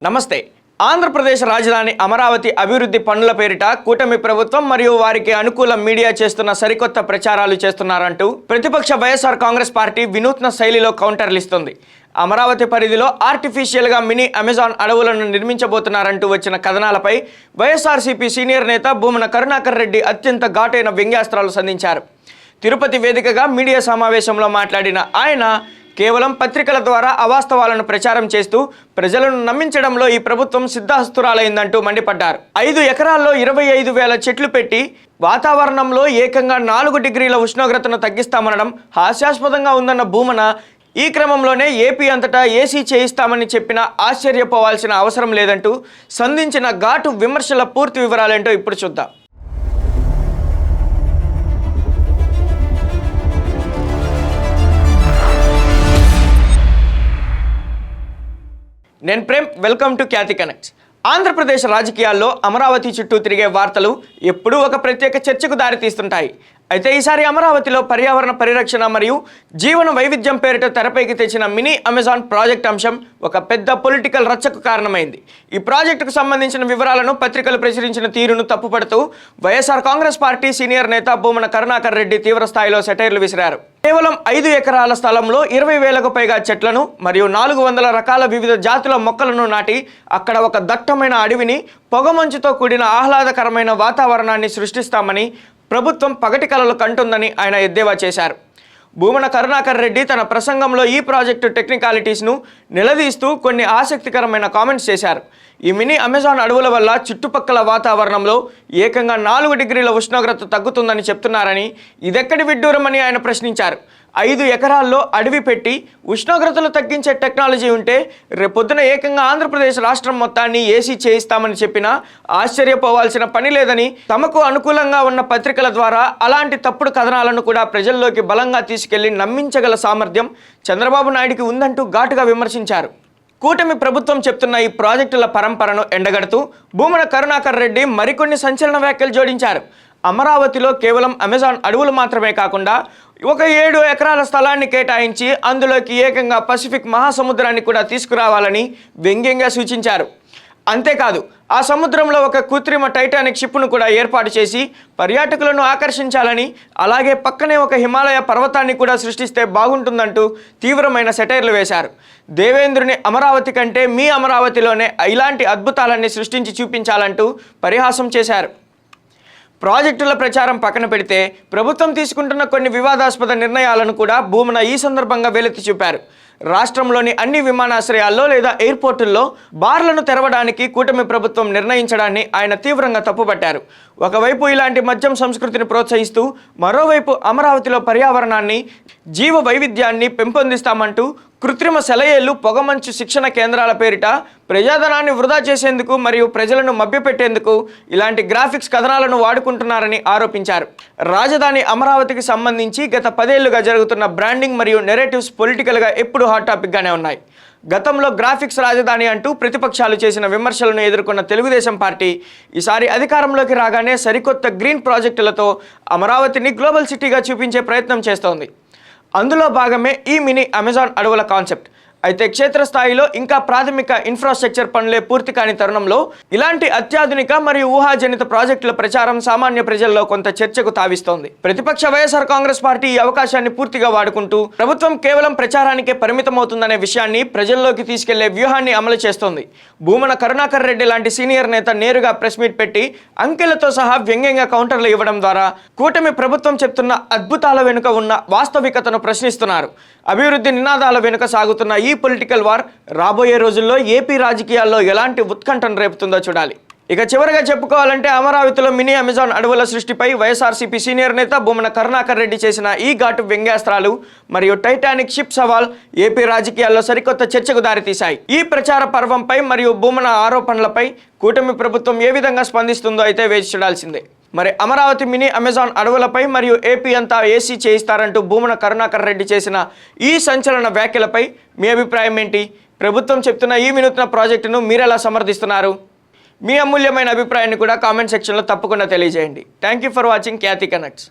నమస్తే. ఆంధ్రప్రదేశ్ రాజధాని అమరావతి అభివృద్ధి పనుల పేరిట కూటమి ప్రభుత్వం మరియు వారికి అనుకూల మీడియా చేస్తున్న సరికొత్త ప్రచారాలు చేస్తున్నారంటూ ప్రతిపక్ష వైఎస్ఆర్ కాంగ్రెస్ పార్టీ వినూత్న శైలిలో కౌంటర్లు ఇస్తుంది. అమరావతి పరిధిలో ఆర్టిఫిషియల్గా మినీ అమెజాన్ అడవులను నిర్మించబోతున్నారంటూ వచ్చిన కథనాలపై వైఎస్ఆర్సీపీ సీనియర్ నేత భూమన కరుణాకర్ రెడ్డి అత్యంత ఘాటైన వ్యంగ్యాస్త్రాలు సంధించారు. తిరుపతి వేదికగా మీడియా సమావేశంలో మాట్లాడిన ఆయన కేవలం పత్రికల ద్వారా అవాస్తవాలను ప్రచారం చేస్తూ ప్రజలను నమ్మించడంలో ఈ ప్రభుత్వం సిద్ధహస్తురాలైందంటూ మండిపడ్డారు. 5 ఎకరాల్లో 25,000 చెట్లు పెట్టి వాతావరణంలో ఏకంగా 4 డిగ్రీల ఉష్ణోగ్రతను తగ్గిస్తామనడం హాస్యాస్పదంగా ఉందన్న భూమన ఈ క్రమంలోనే ఏపీ అంతటా ఏసీ చేయిస్తామని చెప్పినా ఆశ్చర్యపోవాల్సిన అవసరం లేదంటూ సంధించిన ఘాటు విమర్శల పూర్తి వివరాలేంటో ఇప్పుడు చూద్దాం. నేను Prem, welcome to Khyathi connects. Andhra Pradesh రాజకీయాల్లో అమరావతి చుట్టూ తిరిగే వార్తలు ఎప్పుడూ ఒక ప్రత్యేక చర్చకు దారితీస్తుంటాయి. అయితే ఈసారి అమరావతిలో పర్యావరణ పరిరక్షణ మరియు జీవన వైవిధ్యం పేరిట తెరపైకి తెచ్చిన మినీ అమెజాన్ ప్రాజెక్ట్ అంశం ఒక పెద్ద పొలిటికల్ రచ్చకు కారణమైంది. ఈ ప్రాజెక్టుకు సంబంధించిన వివరాలను పత్రికలు ప్రచురించిన తీరును తప్పుపడుతూ వైఎస్ఆర్ కాంగ్రెస్ పార్టీ సీనియర్ నేత భూమన కరుణాకర్ రెడ్డి తీవ్ర స్థాయిలో సెటైర్లు విసిరారు. కేవలం 5 ఎకరాల స్థలంలో 20,000కు పైగా చెట్లను మరియు 400 రకాల వివిధ జాతుల మొక్కలను నాటి అక్కడ ఒక దట్టమైన అడవిని పొగమంచుతో కూడిన ఆహ్లాదకరమైన వాతావరణాన్ని సృష్టిస్తామని ప్రభుత్వం పగటి కలలు కంటుందని ఆయన ఎద్దేవా చేశారు. భూమన కరుణాకర్ రెడ్డి తన ప్రసంగంలో ఈ ప్రాజెక్టు టెక్నికాలిటీస్ను నిలదీస్తూ కొన్ని ఆసక్తికరమైన కామెంట్స్ చేశారు. ఈ మినీ అమెజాన్ అడవుల వల్ల చుట్టుపక్కల వాతావరణంలో ఏకంగా 4 డిగ్రీల ఉష్ణోగ్రత తగ్గుతుందని చెప్తున్నారని, ఇదెక్కడి విడ్డూరమని ఆయన ప్రశ్నించారు. 5 ఎకరాల్లో అడవి పెట్టి ఉష్ణోగ్రతలు తగ్గించే టెక్నాలజీ ఉంటే రేపొద్దున ఏకంగా ఆంధ్రప్రదేశ్ రాష్ట్రం మొత్తాన్ని ఏసీ చేయిస్తామని చెప్పినా ఆశ్చర్యపోవాల్సిన పని లేదని, తమకు అనుకూలంగా ఉన్న పత్రికల ద్వారా అలాంటి తప్పుడు కథనాలను కూడా ప్రజల్లోకి బలంగా తీసుకెళ్లి నమ్మించగల సామర్థ్యం చంద్రబాబు నాయుడికి ఉందంటూ ఘాటుగా విమర్శించారు. కూటమి ప్రభుత్వం చెప్తున్న ఈ ప్రాజెక్టుల పరంపరను ఎండగడుతూ భూమన కరుణాకర్ రెడ్డి మరికొన్ని సంచలన వ్యాఖ్యలు జోడించారు. అమరావతిలో కేవలం అమెజాన్ అడవులు మాత్రమే కాకుండా ఒక 7 ఎకరాల స్థలాన్ని కేటాయించి అందులోకి ఏకంగా పసిఫిక్ మహాసముద్రాన్ని కూడా తీసుకురావాలని వ్యంగ్యంగా సూచించారు. అంతేకాదు, ఆ సముద్రంలో ఒక కృత్రిమ టైటానిక్ షిప్ను కూడా ఏర్పాటు చేసి పర్యాటకులను ఆకర్షించాలని, అలాగే పక్కనే ఒక హిమాలయ పర్వతాన్ని కూడా సృష్టిస్తే బాగుంటుందంటూ తీవ్రమైన సెటైర్లు వేశారు. దేవేంద్రుని అమరావతి కంటే మీ అమరావతిలోనే ఇలాంటి అద్భుతాలన్నీ సృష్టించి చూపించాలంటూ పరిహాసం చేశారు. ప్రాజెక్టుల ప్రచారం పక్కన పెడితే ప్రభుత్వం తీసుకుంటున్న కొన్ని వివాదాస్పద నిర్ణయాలను కూడా భూమన ఈ సందర్భంగా వెలెత్తి చూపారు. రాష్ట్రంలోని అన్ని విమానాశ్రయాల్లో లేదా ఎయిర్పోర్టుల్లో బార్లను తెరవడానికి కూటమి ప్రభుత్వం నిర్ణయించడాన్ని ఆయన తీవ్రంగా తప్పుపట్టారు. ఒకవైపు ఇలాంటి మద్యం సంస్కృతిని ప్రోత్సహిస్తూ మరోవైపు అమరావతిలో పర్యావరణాన్ని, జీవ వైవిధ్యాన్ని పెంపొందిస్తామంటూ కృత్రిమ సెలయేళ్లు, పొగమంచు శిక్షణ కేంద్రాల పేరిట ప్రజాధనాన్ని వృధా చేసేందుకు మరియు ప్రజలను మభ్యపెట్టేందుకు ఇలాంటి గ్రాఫిక్స్ కథనాలను వాడుకుంటున్నారని ఆరోపించారు. రాజధాని అమరావతికి సంబంధించి గత 10 ఏళ్లుగా జరుగుతున్న బ్రాండింగ్ మరియు నెరేటివ్స్ పొలిటికల్గా ఎప్పుడు హాట్ టాపిక్గానే ఉన్నాయి. గతంలో గ్రాఫిక్స్ రాజధాని అంటూ ప్రతిపక్షాలు చేసిన విమర్శలను ఎదుర్కొన్న తెలుగుదేశం పార్టీ ఈసారి అధికారంలోకి రాగానే సరికొత్త గ్రీన్ ప్రాజెక్టులతో అమరావతిని గ్లోబల్ సిటీగా చూపించే ప్రయత్నం చేస్తోంది. అందులో భాగమే ఈ మినీ అమెజాన్ అడవుల కాన్సెప్ట్. అయితే క్షేత్రస్థాయిలో ఇంకా ప్రాథమిక ఇన్ఫ్రాస్ట్రక్చర్ పనులే పూర్తి కాని తరుణంలో ఇలాంటి అత్యాధునిక మరియు ఊహాజనిత ప్రాజెక్టుల ప్రచారం సామాన్య ప్రజల్లో కొంత చర్చకు తావిస్తోంది. ప్రతిపక్ష వైఎస్ఆర్ కాంగ్రెస్ పార్టీ ఈ అవకాశాన్ని పూర్తిగా వాడుకుంటూ ప్రభుత్వం కేవలం ప్రచారానికే పరిమితమవుతుందనే విషయాన్ని ప్రజల్లోకి తీసుకెళ్లే వ్యూహాన్ని అమలు చేస్తోంది. భూమన కరుణాకర్ రెడ్డి లాంటి సీనియర్ నేత నేరుగా ప్రెస్ మీట్ పెట్టి అంకెలతో సహా వ్యంగ్యంగా కౌంటర్లు ఇవ్వడం ద్వారా కూటమి ప్రభుత్వం చెప్తున్న అద్భుతాల వెనుక ఉన్న వాస్తవికతను ప్రశ్నిస్తున్నారు. అభివృద్ధి నినాదాల వెనుక సాగుతున్న ఈ పొలిటికల్ వార్ రాబోయే రోజుల్లో ఏపీ రాజకీయాల్లో ఎలాంటి ఉత్కంఠను రేపుతుందో చూడాలి. ఇక చివరిగా చెప్పుకోవాలంటే అమరావతిలో మినీ అమెజాన్ అడవుల సృష్టిపై వైఎస్ఆర్సీపీ సీనియర్ నేత భూమన కరుణాకర్ రెడ్డి చేసిన ఈ ఘాటు వ్యంగ్యాస్త్రాలు మరియు టైటానిక్ షిప్ సవాల్ ఏపీ రాజకీయాల్లో సరికొత్త చర్చకు దారితీశాయి. ఈ ప్రచార పర్వంపై మరియు భూమన ఆరోపణలపై కూటమి ప్రభుత్వం ఏ విధంగా స్పందిస్తుందో అయితే వేచి చూడాల్సిందే. మరి అమరావతి మినీ అమెజాన్ అడవులపై మరియు ఏపీ అంతా ఏసీ చేయిస్తారంటూ భూమన కరుణాకర్ రెడ్డి చేసిన ఈ సంచలన వ్యాఖ్యలపై మీ అభిప్రాయం ఏంటి? ప్రభుత్వం చెప్తున్న ఈ వినూత్న ప్రాజెక్టును మీరెలా సమర్థిస్తున్నారు? మీ అమూల్యమైన అభిప్రాయాన్ని కూడా కామెంట్ సెక్షన్లో తప్పకుండా తెలియజేయండి. Thank you for watching Khyati connects.